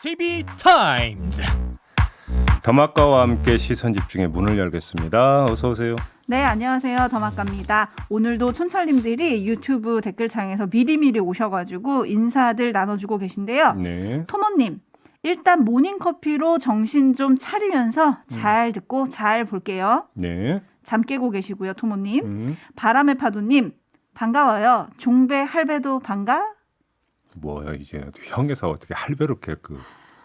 TV 타임즈. 더마카와 함께 시선 집중의 문을 열겠습니다. 어서 오세요. 네, 안녕하세요. 더마카입니다. 오늘도 촌철님들이 유튜브 댓글창에서 미리미리 오셔가지고 인사들 나눠주고 계신데요. 네. 토모님, 일단 모닝커피로 정신 좀 차리면서 잘 듣고 잘 볼게요. 네. 잠 깨고 계시고요, 토모님. 바람의 파도님, 반가워요. 종배 할배도 반가? 뭐야 이제 형에서 어떻게 할배로 이렇게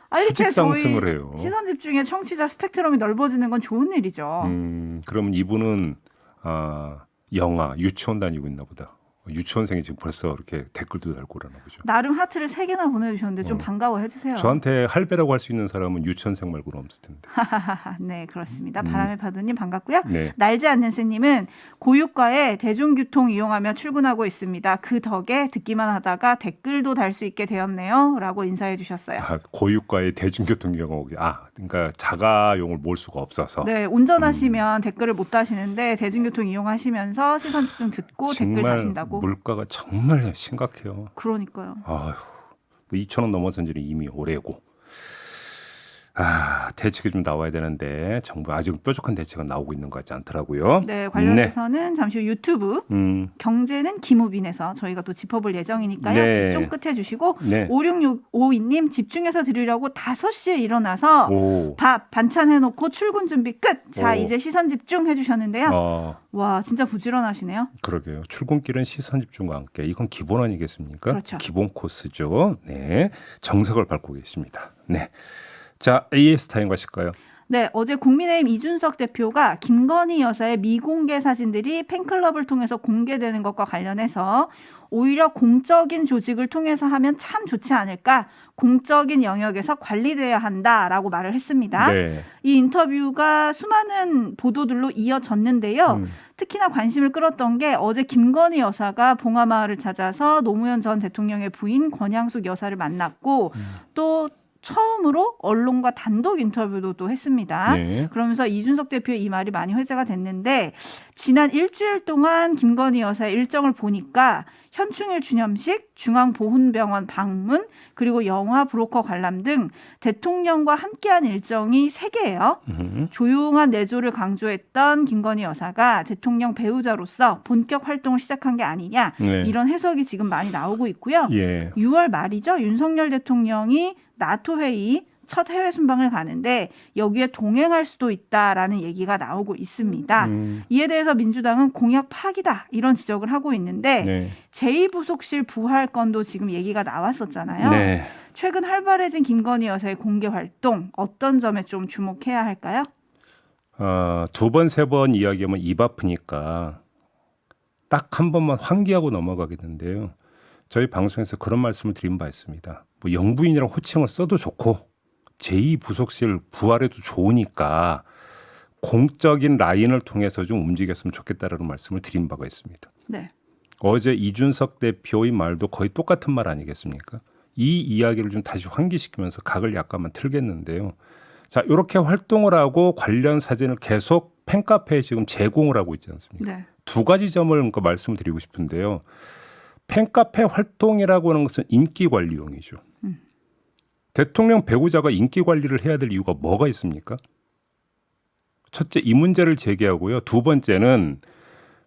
아니, 수직 상승을 저희 해요. 시선 집중의 청취자 스펙트럼이 넓어지는 건 좋은 일이죠. 그러면 이분은 영아 유치원 다니고 있나 보다. 유치원생이 지금 벌써 이렇게 댓글도 달고 그러나 보죠. 나름 하트를 3개나 보내주셨는데 좀 반가워해 주세요. 저한테 할배라고 할 수 있는 사람은 유치원생 말고는 없을 텐데. 네, 그렇습니다. 바람의 파도님 반갑고요. 네. 날지 않는 새님은 고유과에 대중교통 이용하며 출근하고 있습니다. 그 덕에 듣기만 하다가 댓글도 달 수 있게 되었네요. 라고 인사해 주셨어요. 고유과의 대중교통 이용하고 그러니까 자가용을 몰 수가 없어서. 네, 운전하시면 댓글을 못 다시는데 대중교통 이용하시면서 시선 집중 듣고 댓글 다신다고. 물가가 정말 심각해요. 그러니까요. 아휴, 2,000원 넘어선 지는 이미 오래고. 대책이 좀 나와야 되는데 정부 아직 뾰족한 대책은 나오고 있는 것 같지 않더라고요. 네, 관련해서는 잠시 후 유튜브 경제는 김우빈에서 저희가 또 짚어볼 예정이니까요. 네. 좀 끝해 주시고 네. 5652님 집중해서 들으려고 5시에 일어나서 오. 밥 반찬 해놓고 출근 준비 끝. 자, 오. 이제 시선 집중 해주셨는데요. 와, 진짜 부지런하시네요. 그러게요. 출근길은 시선 집중과 함께 이건 기본 아니겠습니까? 그렇죠. 기본 코스죠. 네, 정석을 밟고 계십니다. 네, 자 AS 타임 가실까요? 네, 어제 국민의힘 이준석 대표가 김건희 여사의 미공개 사진들이 팬클럽을 통해서 공개되는 것과 관련해서 오히려 공적인 조직을 통해서 하면 참 좋지 않을까, 공적인 영역에서 관리돼야 한다라고 말을 했습니다. 네. 이 인터뷰가 수많은 보도들로 이어졌는데요. 특히나 관심을 끌었던 게 어제 김건희 여사가 봉하마을을 찾아서 노무현 전 대통령의 부인 권양숙 여사를 만났고 또 처음으로 언론과 단독 인터뷰도 또 했습니다. 네. 그러면서 이준석 대표의 이 말이 많이 회자가 됐는데, 지난 일주일 동안 김건희 여사의 일정을 보니까 현충일 추념식, 중앙보훈병원 방문, 그리고 영화 브로커 관람 등 대통령과 함께한 일정이 3개예요. 조용한 내조를 강조했던 김건희 여사가 대통령 배우자로서 본격 활동을 시작한 게 아니냐, 네. 이런 해석이 지금 많이 나오고 있고요. 예. 6월 말이죠. 윤석열 대통령이 나토 회의 첫 해외 순방을 가는데 여기에 동행할 수도 있다라는 얘기가 나오고 있습니다. 이에 대해서 민주당은 공약 파기다, 이런 지적을 하고 있는데 네. 제2부속실 부활 건도 지금 얘기가 나왔었잖아요. 네. 최근 활발해진 김건희 여사의 공개 활동, 어떤 점에 좀 주목해야 할까요? 2번, 3번 이야기하면 입 아프니까 딱 한 번만 환기하고 넘어가겠는데요. 저희 방송에서 그런 말씀을 드린 바 있습니다. 뭐 영부인이라고 호칭을 써도 좋고 제2부속실 부활해도 좋으니까 공적인 라인을 통해서 좀 움직였으면 좋겠다라는 말씀을 드린 바가 있습니다. 네. 어제 이준석 대표의 말도 거의 똑같은 말 아니겠습니까? 이 이야기를 좀 다시 환기시키면서 각을 약간만 틀겠는데요. 자, 이렇게 활동을 하고 관련 사진을 계속 팬카페에 지금 제공을 하고 있지 않습니까? 네. 2가지 점을 그러니까 말씀을 드리고 싶은데요. 팬카페 활동이라고 하는 것은 인기 관리용이죠. 대통령 배우자가 인기 관리를 해야 될 이유가 뭐가 있습니까? 첫째, 이 문제를 제기하고요. 2번째는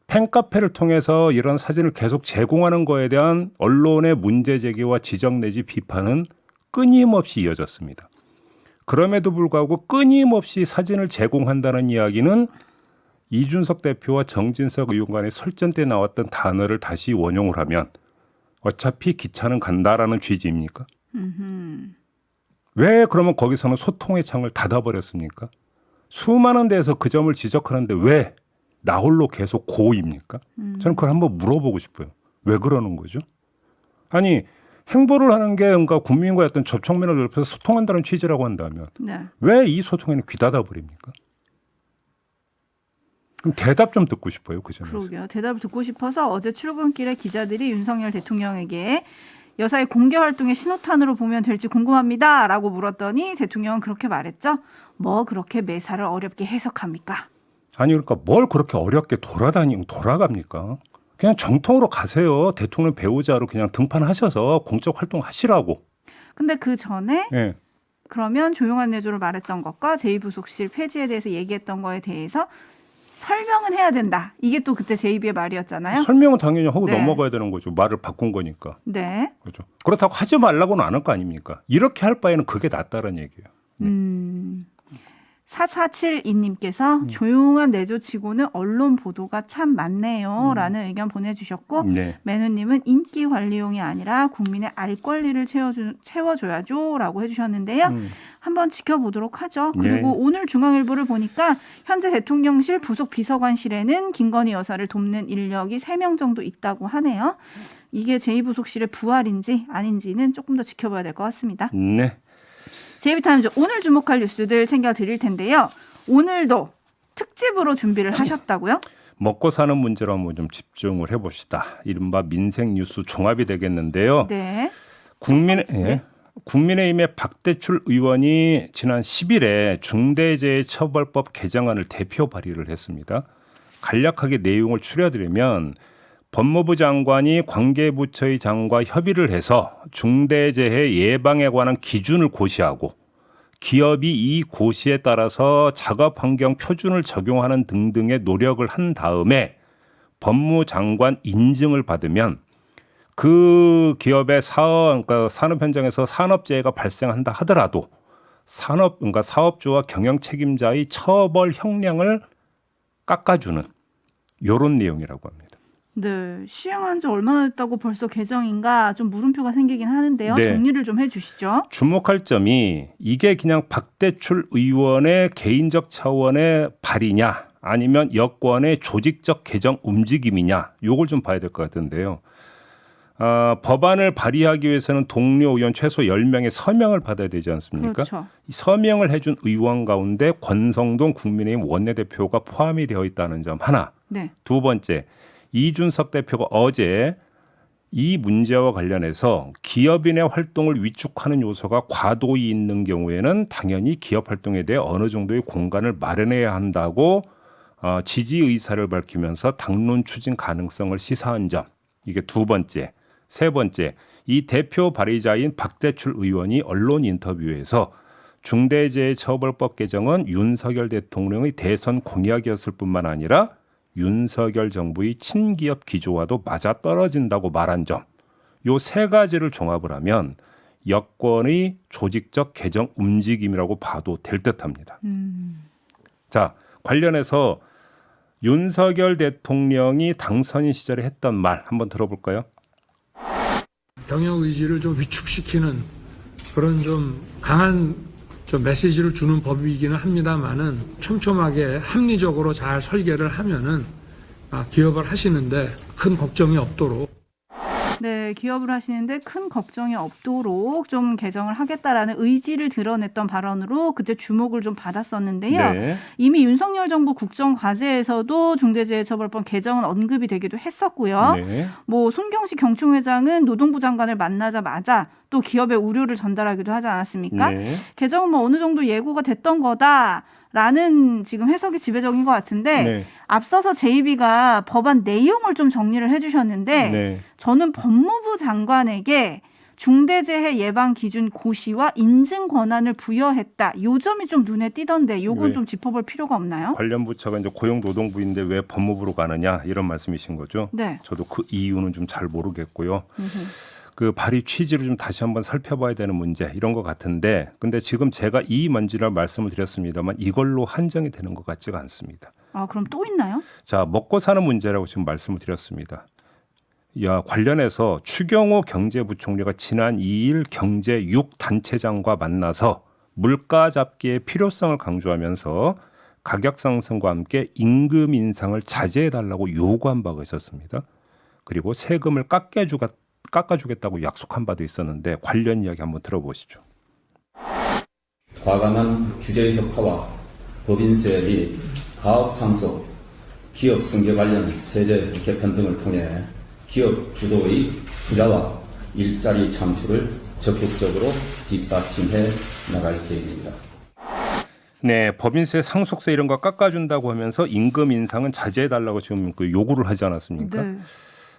팬카페를 통해서 이런 사진을 계속 제공하는 거에 대한 언론의 문제 제기와 지적 내지 비판은 끊임없이 이어졌습니다. 그럼에도 불구하고 끊임없이 사진을 제공한다는 이야기는 이준석 대표와 정진석 의원 간의 설전 때 나왔던 단어를 다시 원용을 하면 어차피 기차는 간다라는 취지입니까? 왜 그러면 거기서는 소통의 창을 닫아버렸습니까? 수많은 데에서 그 점을 지적하는데 왜 나홀로 계속 고입니까? 저는 그걸 한번 물어보고 싶어요. 왜 그러는 거죠? 아니, 행보를 하는 게 그러니까 국민과의 어떤 접촉면을 넓혀서 소통한다는 취지라고 한다면 네. 왜 이 소통에는 귀 닫아버립니까? 그럼 대답 좀 듣고 싶어요. 그 점에서. 그러게요. 대답을 듣고 싶어서 어제 출근길에 기자들이 윤석열 대통령에게 여사의 공개 활동의 신호탄으로 보면 될지 궁금합니다, 라고 물었더니 대통령은 그렇게 말했죠. 뭐 그렇게 매사를 어렵게 해석합니까? 아니 그러니까 뭘 그렇게 어렵게 돌아갑니까? 그냥 정통으로 가세요. 대통령 배우자로 그냥 등판하셔서 공적 활동하시라고. 근데 그 전에 예. 그러면 조용한 내조로 말했던 것과 제2부속실 폐지에 대해서 얘기했던 거에 대해서 설명은 해야 된다. 이게 또 그때 제2부의 말이었잖아요. 설명은 당연히 하고 네. 넘어가야 되는 거죠. 말을 바꾼 거니까. 네. 그렇죠. 그렇다고 하지 말라고는 안 할 거 아닙니까? 이렇게 할 바에는 그게 낫다는 얘기예요. 4472님께서 조용한 내조치고는 언론 보도가 참 많네요. 라는 의견 보내주셨고 네. 매누님은 인기 관리용이 아니라 국민의 알 권리를 채워줘야죠. 라고 해주셨는데요. 한번 지켜보도록 하죠. 그리고 네. 오늘 중앙일보를 보니까 현재 대통령실 부속 비서관실에는 김건희 여사를 돕는 인력이 3명 정도 있다고 하네요. 이게 제2부속실의 부활인지 아닌지는 조금 더 지켜봐야 될 것 같습니다. 네. 제이비타임즈 오늘 주목할 뉴스들 챙겨드릴 텐데요. 오늘도 특집으로 준비를 하셨다고요? 먹고 사는 문제로 한번 좀 집중을 해봅시다. 이른바 민생 뉴스 종합이 되겠는데요. 네. 국민의힘의 박대출 의원이 지난 10일에 중대재해처벌법 개정안을 대표 발의를 했습니다. 간략하게 내용을 추려드리면 법무부 장관이 관계부처의 장과 협의를 해서 중대재해 예방에 관한 기준을 고시하고 기업이 이 고시에 따라서 작업환경 표준을 적용하는 등등의 노력을 한 다음에 법무장관 인증을 받으면 그 기업의 그러니까 산업 현장에서 산업재해가 발생한다 하더라도 그러니까 사업주와 경영 책임자의 처벌 형량을 깎아주는 이런 내용이라고 합니다. 네, 시행한 지 얼마나 됐다고 벌써 개정인가 좀 물음표가 생기긴 하는데요. 네. 정리를 좀 해주시죠. 주목할 점이 이게 그냥 박대출 의원의 개인적 차원의 발의냐 아니면 여권의 조직적 개정 움직임이냐 요걸 좀 봐야 될 것 같은데요. 법안을 발의하기 위해서는 동료 의원 최소 10명의 서명을 받아야 되지 않습니까? 그렇죠. 이 서명을 해준 의원 가운데 권성동 국민의힘 원내대표가 포함이 되어 있다는 점 하나. 네. 두 번째, 이준석 대표가 어제 이 문제와 관련해서 기업인의 활동을 위축하는 요소가 과도히 있는 경우에는 당연히 기업 활동에 대해 어느 정도의 공간을 마련해야 한다고 지지 의사를 밝히면서 당론 추진 가능성을 시사한 점. 이게 두 번째. 세 번째, 이 대표 발의자인 박대출 의원이 언론 인터뷰에서 중대재해처벌법 개정은 윤석열 대통령의 대선 공약이었을 뿐만 아니라 윤석열 정부의 친기업 기조와도 맞아떨어진다고 말한 점. 요 세 가지를 종합을 하면 여권의 조직적 개정 움직임이라고 봐도 될 듯합니다. 자, 관련해서 윤석열 대통령이 당선인 시절에 했던 말 한번 들어볼까요? 경영 의지를 좀 위축시키는 그런 좀 강한 좀 메시지를 주는 법이기는 합니다만은 촘촘하게 합리적으로 잘 설계를 하면은 기업을 하시는데 큰 걱정이 없도록. 네, 기업을 하시는데 큰 걱정이 없도록 좀 개정을 하겠다라는 의지를 드러냈던 발언으로 그때 주목을 좀 받았었는데요. 네. 이미 윤석열 정부 국정과제에서도 중대재해처벌법 개정은 언급이 되기도 했었고요. 네. 뭐 손경식 경총회장은 노동부 장관을 만나자마자 또 기업의 우려를 전달하기도 하지 않았습니까? 네. 개정은 뭐 어느 정도 예고가 됐던 거다라는 지금 해석이 지배적인 것 같은데 네. 앞서서 제이비가 법안 내용을 좀 정리를 해주셨는데 네. 저는 법무부 장관에게 중대재해 예방 기준 고시와 인증 권한을 부여했다. 요 점이 좀 눈에 띄던데 요건 네. 좀 짚어볼 필요가 없나요? 관련 부처가 이제 고용노동부인데 왜 법무부로 가느냐 이런 말씀이신 거죠. 네. 저도 그 이유는 좀 잘 모르겠고요. 그 발의 취지를 좀 다시 한번 살펴봐야 되는 문제 이런 것 같은데 근데 지금 제가 이 먼지라 말씀을 드렸습니다만 이걸로 한정이 되는 것 같지가 않습니다. 아, 그럼 또 있나요? 자, 먹고 사는 문제라고 지금 말씀을 드렸습니다. 관련해서 추경호 경제부총리가 지난 2일 경제 6단체장과 만나서 물가 잡기의 필요성을 강조하면서 가격 상승과 함께 임금 인상을 자제해달라고 요구한 바가 있었습니다. 그리고 세금을 깎아주겠다고 약속한 바도 있었는데 관련 이야기 한번 들어보시죠. 과감한 규제 혁파와 법인세 및 가업 상속, 기업 승계 관련 세제 개편 등을 통해 기업 주도의 투자와 일자리 창출을 적극적으로 뒷받침해 나갈 계획입니다. 네, 법인세, 상속세 이런 거 깎아준다고 하면서 임금 인상은 자제해달라고 지금 그 요구를 하지 않았습니까? 네.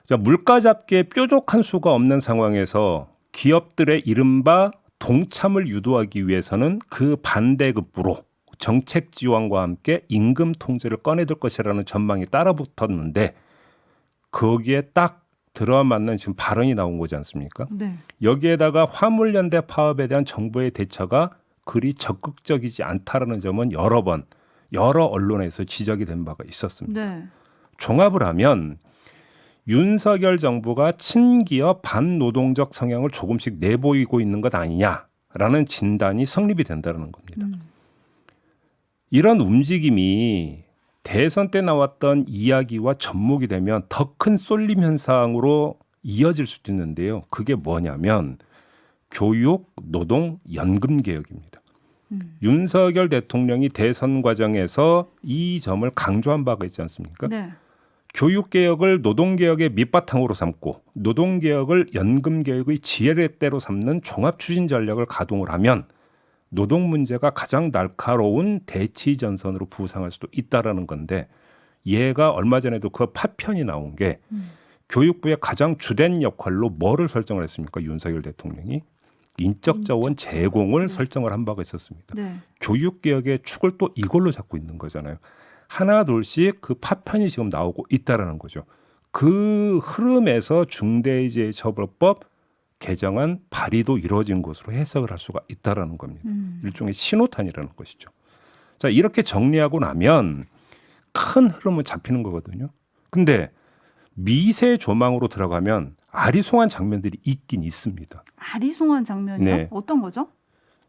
자, 물가 잡기에 뾰족한 수가 없는 상황에서 기업들의 이른바 동참을 유도하기 위해서는 그 반대급부로 정책 지원과 함께 임금 통제를 꺼내들 것이라는 전망이 따라붙었는데 거기에 딱 들어맞는 지금 발언이 나온 거지 않습니까? 네. 여기에다가 화물연대 파업에 대한 정부의 대처가 그리 적극적이지 않다라는 점은 여러 언론에서 지적이 된 바가 있었습니다. 네. 종합을 하면 윤석열 정부가 친기업 반노동적 성향을 조금씩 내보이고 있는 것 아니냐라는 진단이 성립이 된다는 겁니다. 이런 움직임이 대선 때 나왔던 이야기와 접목이 되면 더 큰 쏠림 현상으로 이어질 수도 있는데요. 그게 뭐냐면 교육, 노동, 연금 개혁입니다. 윤석열 대통령이 대선 과정에서 이 점을 강조한 바가 있지 않습니까? 네. 교육개혁을 노동개혁의 밑바탕으로 삼고 노동개혁을 연금개혁의 지혜대로 삼는 종합추진 전략을 가동을 하면 노동 문제가 가장 날카로운 대치전선으로 부상할 수도 있다라는 건데 얘가 얼마 전에도 그 파편이 나온 게 교육부의 가장 주된 역할로 뭐를 설정을 했습니까? 윤석열 대통령이 인적 자원 제공을 설정을 한 바가 있었습니다. 네. 교육개혁의 축을 또 이걸로 잡고 있는 거잖아요. 하나 둘씩 그 파편이 지금 나오고 있다라는 거죠. 그 흐름에서 중대재해처벌법 개정안 발의도 이루어진 것으로 해석을 할 수가 있다라는 겁니다. 일종의 신호탄이라는 것이죠. 자, 이렇게 정리하고 나면 큰 흐름은 잡히는 거거든요. 근데 미세 조망으로 들어가면 아리송한 장면들이 있긴 있습니다. 아리송한 장면이요? 네. 어떤 거죠?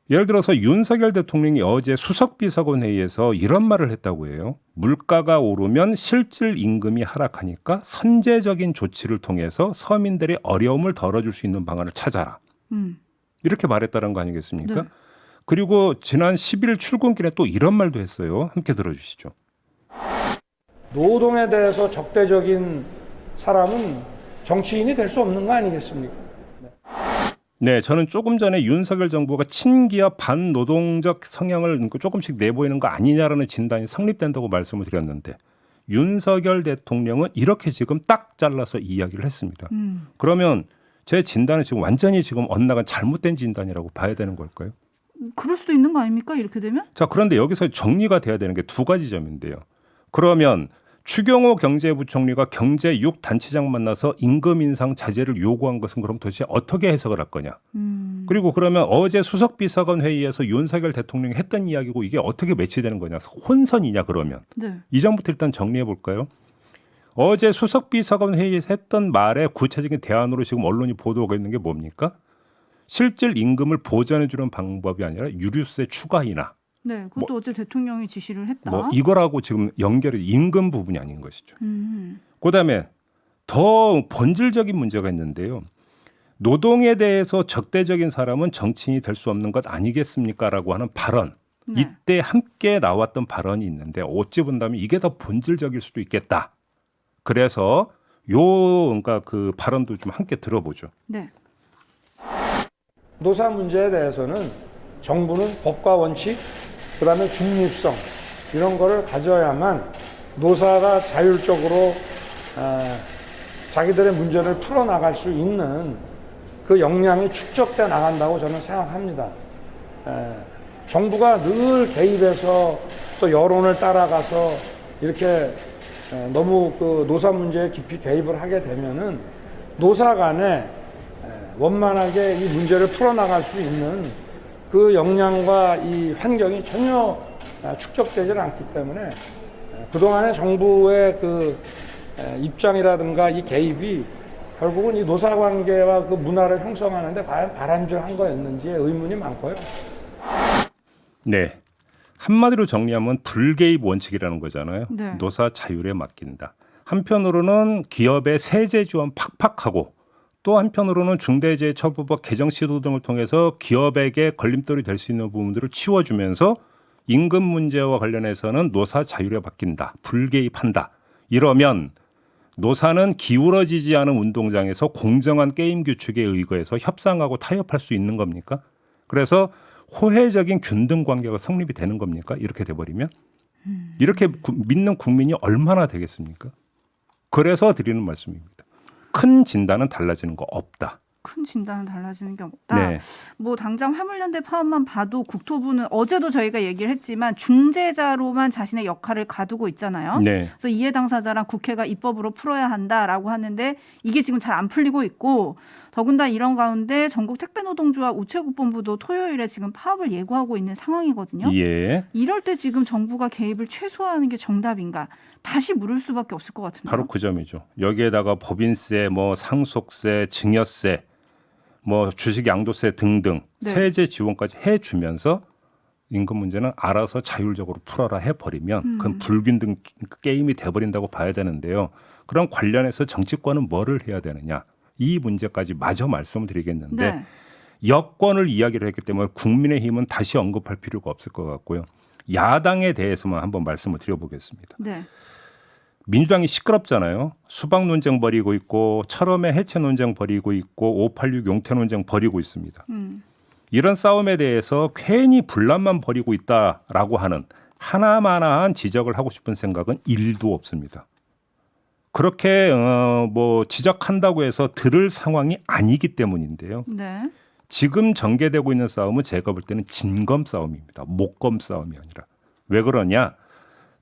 예를 들어서 윤석열 대통령이 어제 수석비서관 회의에서 이런 말을 했다고 해요. 물가가 오르면 실질 임금이 하락하니까 선제적인 조치를 통해서 서민들의 어려움을 덜어줄 수 있는 방안을 찾아라. 이렇게 말했다는 거 아니겠습니까? 네. 그리고 지난 10일 출근길에 또 이런 말도 했어요. 함께 들어주시죠. 노동에 대해서 적대적인 사람은 정치인이 될 수 없는 거 아니겠습니까? 네, 저는 조금 전에 윤석열 정부가 친기업 반노동적 성향을 조금씩 내보이는 거 아니냐라는 진단이 성립된다고 말씀을 드렸는데 윤석열 대통령은 이렇게 지금 딱 잘라서 이야기를 했습니다. 그러면 제 진단은 지금 완전히 지금 엇나간 잘못된 진단이라고 봐야 되는 걸까요? 그럴 수도 있는 거 아닙니까? 이렇게 되면? 자, 그런데 여기서 정리가 돼야 되는 게 두 가지 점인데요. 그러면 추경호 경제부총리가 경제 6단체장 만나서 임금 인상 자제를 요구한 것은 그럼 도대체 어떻게 해석을 할 거냐. 그리고 그러면 어제 수석비서관 회의에서 윤석열 대통령이 했던 이야기고 이게 어떻게 매치되는 거냐. 혼선이냐 그러면. 네. 이 점부터 일단 정리해 볼까요? 어제 수석비서관 회의에서 했던 말의 구체적인 대안으로 지금 언론이 보도하고 있는 게 뭡니까? 실질 임금을 보전해 주는 방법이 아니라 유류세 추가 인하. 네, 그것도 어제 대통령이 지시를 했다. 뭐 이거라고 지금 연결이 임금 부분이 아닌 것이죠. 그다음에 더 본질적인 문제가 있는데요. 노동에 대해서 적대적인 사람은 정치인이 될 수 없는 것 아니겠습니까?라고 하는 발언. 네. 이때 함께 나왔던 발언이 있는데 어찌 본다면 이게 더 본질적일 수도 있겠다. 그래서 그러니까 그 발언도 좀 함께 들어보죠. 네. 노사 문제에 대해서는 정부는 법과 원칙, 그다음에 중립성 이런 거를 가져야만 노사가 자율적으로 자기들의 문제를 풀어나갈 수 있는 그 역량이 축적돼 나간다고 저는 생각합니다. 정부가 늘 개입해서 또 여론을 따라가서 이렇게 너무 그 노사 문제에 깊이 개입을 하게 되면은 노사 간에 원만하게 이 문제를 풀어나갈 수 있는 그 역량과 이 환경이 전혀 축적되지 않기 때문에 그동안의 정부의 그 입장이라든가 이 개입이 결국은 이 노사관계와 그 문화를 형성하는데 과연 바람직한 거였는지에 의문이 많고요. 네. 한마디로 정리하면 불개입 원칙이라는 거잖아요. 네. 노사 자율에 맡긴다. 한편으로는 기업의 세제 지원 팍팍하고 또 한편으로는 중대재해처벌법 개정 시도 등을 통해서 기업에게 걸림돌이 될 수 있는 부분들을 치워주면서 임금 문제와 관련해서는 노사 자율에 맡긴다. 불개입한다. 이러면 노사는 기울어지지 않은 운동장에서 공정한 게임 규칙에 의거해서 협상하고 타협할 수 있는 겁니까? 그래서 호혜적인 균등 관계가 성립이 되는 겁니까? 이렇게 돼버리면? 이렇게 믿는 국민이 얼마나 되겠습니까? 그래서 드리는 말씀입니다. 큰 진단은 달라지는 거 없다. 큰 진단은 달라지는 게 없다. 네. 뭐 당장 화물연대 파업만 봐도 국토부는 어제도 저희가 얘기를 했지만 중재자로만 자신의 역할을 가두고 있잖아요. 네. 그래서 이해 당사자랑 국회가 입법으로 풀어야 한다라고 하는데 이게 지금 잘 안 풀리고 있고 더군다나 이런 가운데 전국 택배노동조합 우체국본부도 토요일에 지금 파업을 예고하고 있는 상황이거든요. 예. 이럴 때 지금 정부가 개입을 최소화하는 게 정답인가? 다시 물을 수밖에 없을 것 같은데요. 바로 그 점이죠. 여기에다가 법인세, 뭐 상속세, 증여세, 뭐 주식 양도세 등등 네. 세제 지원까지 해주면서 임금 문제는 알아서 자율적으로 풀어라 해버리면 그건 불균등 게임이 돼버린다고 봐야 되는데요. 그럼 관련해서 정치권은 뭐를 해야 되느냐? 이 문제까지 마저 말씀을 드리겠는데 네. 여권을 이야기를 했기 때문에 국민의힘은 다시 언급할 필요가 없을 것 같고요. 야당에 대해서만 한번 말씀을 드려보겠습니다. 네. 민주당이 시끄럽잖아요. 수박 논쟁 벌이고 있고 철험의 해체 논쟁 벌이고 있고 586 용태 논쟁 벌이고 있습니다. 이런 싸움에 대해서 괜히 분란만 벌이고 있다라고 하는 하나마나한 지적을 하고 싶은 생각은 1도 없습니다. 그렇게 뭐 지적한다고 해서 들을 상황이 아니기 때문인데요. 네. 지금 전개되고 있는 싸움은 제가 볼 때는 진검 싸움입니다. 목검 싸움이 아니라. 왜 그러냐?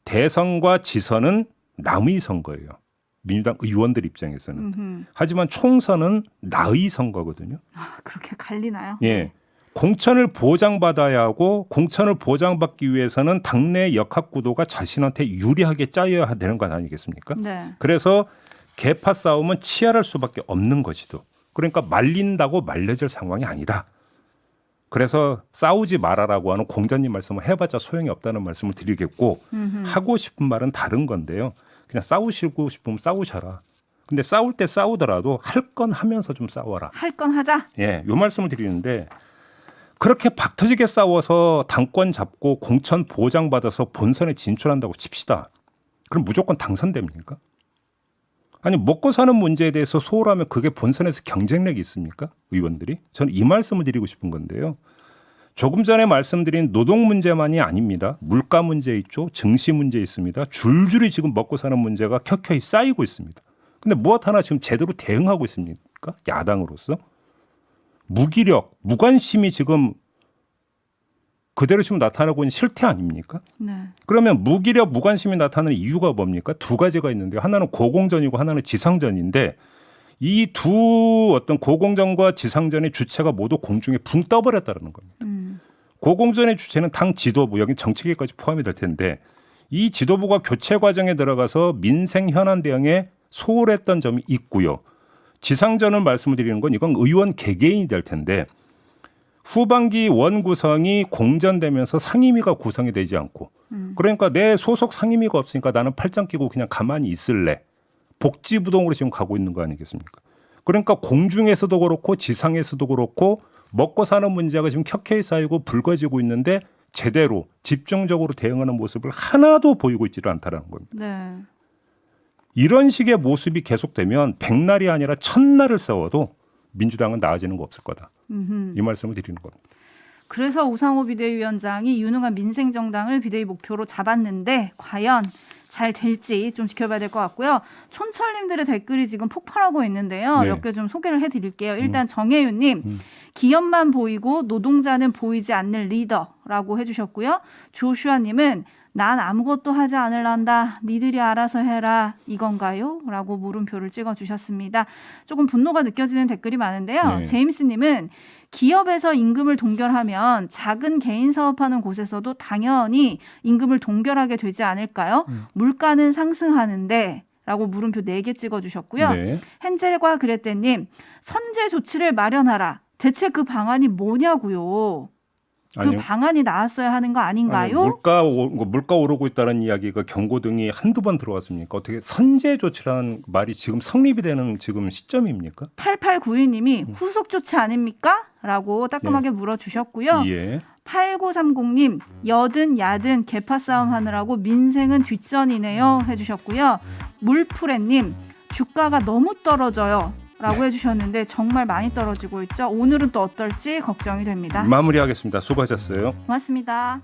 대선과 지선은 남의 선거예요. 민주당 의원들 입장에서는. 하지만 총선은 나의 선거거든요. 아, 그렇게 갈리나요? 예. 공천을 보장받아야 하고 공천을 보장받기 위해서는 당내 역학 구도가 자신한테 유리하게 짜여야 되는 것 아니겠습니까? 네. 그래서 계파 싸움은 치열할 수밖에 없는 것이죠. 그러니까 말린다고 말려질 상황이 아니다. 그래서 싸우지 말아라고 하는 공자님 말씀을 해봤자 소용이 없다는 말씀을 드리겠고 하고 싶은 말은 다른 건데요. 그냥 싸우시고 싶으면 싸우셔라. 근데 싸울 때 싸우더라도 할 건 하면서 좀 싸워라. 할 건 하자. 예, 요 말씀을 드리는데 그렇게 박터지게 싸워서 당권 잡고 공천 보장받아서 본선에 진출한다고 칩시다. 그럼 무조건 당선됩니까? 아니 먹고 사는 문제에 대해서 소홀하면 그게 본선에서 경쟁력이 있습니까? 의원들이? 저는 이 말씀을 드리고 싶은 건데요. 조금 전에 말씀드린 노동 문제만이 아닙니다. 물가 문제 있죠. 증시 문제 있습니다. 줄줄이 지금 먹고 사는 문제가 켜켜이 쌓이고 있습니다. 근데 무엇 하나 지금 제대로 대응하고 있습니까? 야당으로서. 무기력, 무관심이 지금 그대로 지금 나타나고 있는 실태 아닙니까? 네. 그러면 무기력, 무관심이 나타나는 이유가 뭡니까? 두 가지가 있는데요. 하나는 고공전이고 하나는 지상전인데 이 두 어떤 고공전과 지상전의 주체가 모두 공중에 붕 떠버렸다는 겁니다. 고공전의 주체는 당 지도부, 여기 정치계까지 포함이 될 텐데 이 지도부가 교체 과정에 들어가서 민생 현안 대응에 소홀했던 점이 있고요. 지상전을 말씀을 드리는 건 이건 의원 개개인이 될 텐데 후반기 원 구성이 공전되면서 상임위가 구성이 되지 않고 그러니까 내 소속 상임위가 없으니까 나는 팔짱 끼고 그냥 가만히 있을래. 복지부동으로 지금 가고 있는 거 아니겠습니까? 그러니까 공중에서도 그렇고 지상에서도 그렇고 먹고 사는 문제가 지금 켜켜이 쌓이고 불거지고 있는데 제대로 집중적으로 대응하는 모습을 하나도 보이고 있지를 않다는 겁니다. 네. 이런 식의 모습이 계속되면 100날이 아니라 1000날을 싸워도 민주당은 나아지는 거 없을 거다. 이 말씀을 드리는 겁니다. 그래서 우상호 비대위원장이 유능한 민생정당을 비대위 목표로 잡았는데 과연 잘 될지 좀 지켜봐야 될 것 같고요. 촌철님들의 댓글이 지금 폭발하고 있는데요. 네. 몇 개 좀 소개를 해드릴게요. 일단 정혜윤님, 기업만 보이고 노동자는 보이지 않는 리더라고 해주셨고요. 조슈아님은 난 아무것도 하지 않을란다. 니들이 알아서 해라. 이건가요? 라고 물음표를 찍어주셨습니다. 조금 분노가 느껴지는 댓글이 많은데요. 네. 제임스님은 기업에서 임금을 동결하면 작은 개인 사업하는 곳에서도 당연히 임금을 동결하게 되지 않을까요? 물가는 상승하는데 라고 물음표 4개 찍어주셨고요. 네. 헨젤과 그레떼님, 선제 조치를 마련하라. 대체 그 방안이 뭐냐고요? 그 아니요. 방안이 나왔어야 하는 거 아닌가요? 아니, 물가 오르고 있다는 이야기가 경고등이 한두 번 들어왔습니까? 어떻게 선제 조치라는 말이 지금 성립이 되는 지금 시점입니까? 8891님이 후속 조치 아닙니까? 라고 따끔하게 물어주셨고요. 예. 8930님 여든 야든 개파 싸움 하느라고 민생은 뒷전이네요 해주셨고요. 물프레님 주가가 너무 떨어져요 라고 해주셨는데 정말 많이 떨어지고 있죠. 오늘은 또 어떨지 걱정이 됩니다. 마무리하겠습니다. 수고하셨어요. 고맙습니다.